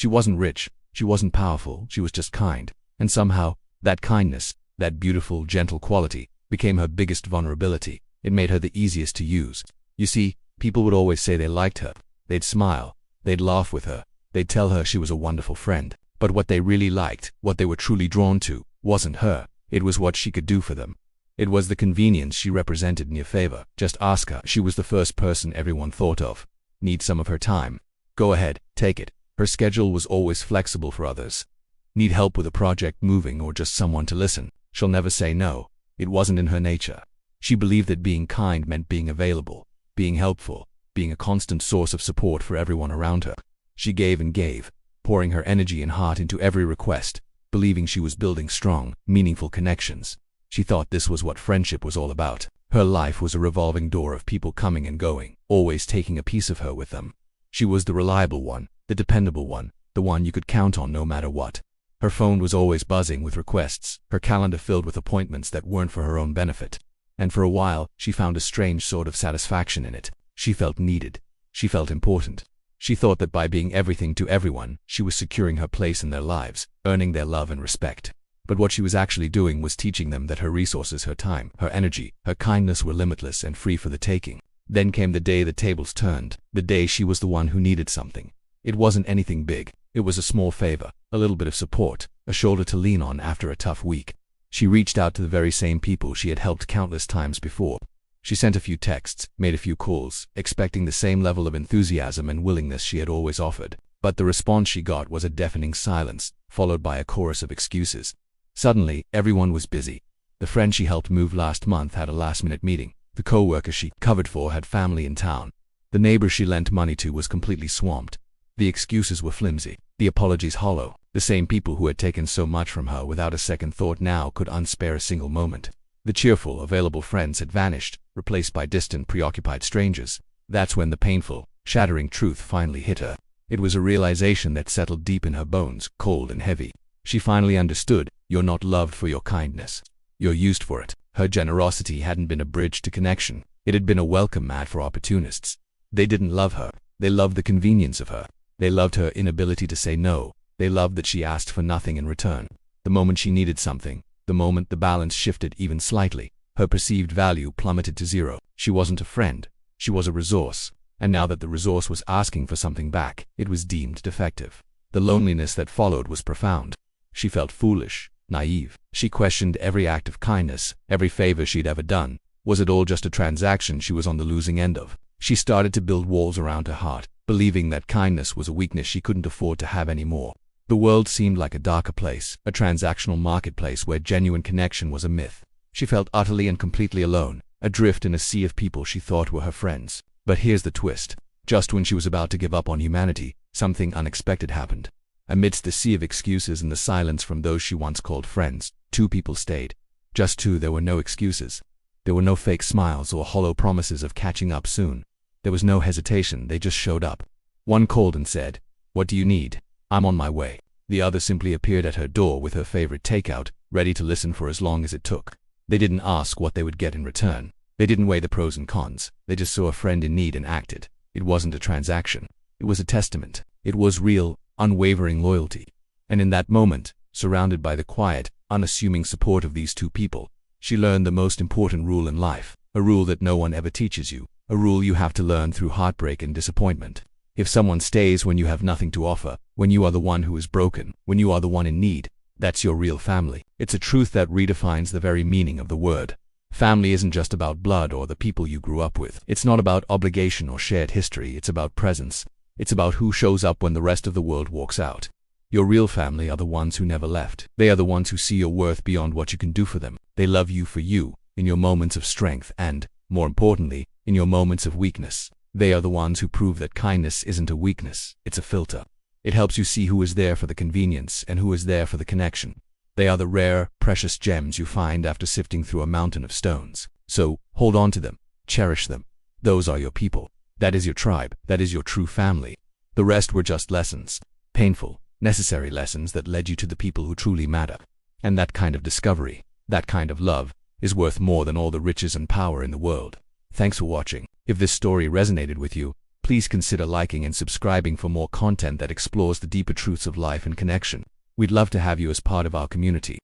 She wasn't rich, she wasn't powerful, she was just kind. And somehow, that kindness, that beautiful, gentle quality, became her biggest vulnerability. It made her the easiest to use. You see, people would always say they liked her. They'd smile, they'd laugh with her, they'd tell her she was a wonderful friend. But what they really liked, what they were truly drawn to, wasn't her. It was what she could do for them. It was the convenience she represented in your favor. Just ask her. She was the first person everyone thought of. Need some of her time? Go ahead, take it. Her schedule was always flexible for others. Need help with a project moving or just someone to listen? She'll never say no. It wasn't in her nature. She believed that being kind meant being available, being helpful, being a constant source of support for everyone around her. She gave and gave, pouring her energy and heart into every request, believing she was building strong, meaningful connections. She thought this was what friendship was all about. Her life was a revolving door of people coming and going, always taking a piece of her with them. She was the reliable one, the dependable one, the one you could count on no matter what. Her phone was always buzzing with requests, her calendar filled with appointments that weren't for her own benefit. And for a while, she found a strange sort of satisfaction in it. She felt needed. She felt important. She thought that by being everything to everyone, she was securing her place in their lives, earning their love and respect. But what she was actually doing was teaching them that her resources, her time, her energy, her kindness were limitless and free for the taking. Then came the day the tables turned, the day she was the one who needed something. It wasn't anything big. It was a small favor, a little bit of support, a shoulder to lean on after a tough week. She reached out to the very same people she had helped countless times before. She sent a few texts, made a few calls, expecting the same level of enthusiasm and willingness she had always offered. But the response she got was a deafening silence, followed by a chorus of excuses. Suddenly, everyone was busy. The friend she helped move last month had a last-minute meeting. The co-worker she covered for had family in town. The neighbor she lent money to was completely swamped. The excuses were flimsy, the apologies hollow. The same people who had taken so much from her without a second thought now could unspare a single moment. The cheerful, available friends had vanished, replaced by distant, preoccupied strangers. That's when the painful, shattering truth finally hit her. It was a realization that settled deep in her bones, cold and heavy. She finally understood. You're not loved for your kindness. You're used for it. Her generosity hadn't been a bridge to connection. It had been a welcome mat for opportunists. They didn't love her. They loved the convenience of her. They loved her inability to say no. They loved that she asked for nothing in return. The moment she needed something, the moment the balance shifted even slightly, her perceived value plummeted to zero. She wasn't a friend. She was a resource. And now that the resource was asking for something back, it was deemed defective. The loneliness that followed was profound. She felt foolish, naive. She questioned every act of kindness, every favor she'd ever done. Was it all just a transaction she was on the losing end of? She started to build walls around her heart, believing that kindness was a weakness she couldn't afford to have anymore. The world seemed like a darker place, a transactional marketplace where genuine connection was a myth. She felt utterly and completely alone, adrift in a sea of people she thought were her friends. But here's the twist. Just when she was about to give up on humanity, something unexpected happened. Amidst the sea of excuses and the silence from those she once called friends, two people stayed. Just two. There were no excuses. There were no fake smiles or hollow promises of catching up soon. There was no hesitation. They just showed up. One called and said, "What do you need? I'm on my way." The other simply appeared at her door with her favorite takeout, ready to listen for as long as it took. They didn't ask what they would get in return. They didn't weigh the pros and cons. They just saw a friend in need and acted. It wasn't a transaction. It was a testament. It was real, unwavering loyalty. And in that moment, surrounded by the quiet, unassuming support of these two people, she learned the most important rule in life, a rule that no one ever teaches you, a rule you have to learn through heartbreak and disappointment. If someone stays when you have nothing to offer, when you are the one who is broken, when you are the one in need, that's your real family. It's a truth that redefines the very meaning of the word. Family isn't just about blood or the people you grew up with. It's not about obligation or shared history. It's about presence. It's about who shows up when the rest of the world walks out. Your real family are the ones who never left. They are the ones who see your worth beyond what you can do for them. They love you for you, in your moments of strength and, more importantly, in your moments of weakness. They are the ones who prove that kindness isn't a weakness, it's a filter. It helps you see who is there for the convenience and who is there for the connection. They are the rare, precious gems you find after sifting through a mountain of stones. So, hold on to them. Cherish them. Those are your people. That is your tribe. That is your true family. The rest were just lessons. Painful, necessary lessons that led you to the people who truly matter. And that kind of discovery, that kind of love, is worth more than all the riches and power in the world. Thanks for watching. If this story resonated with you, Please consider liking and subscribing for more content that explores the deeper truths of life and connection. We'd love to have you as part of our community.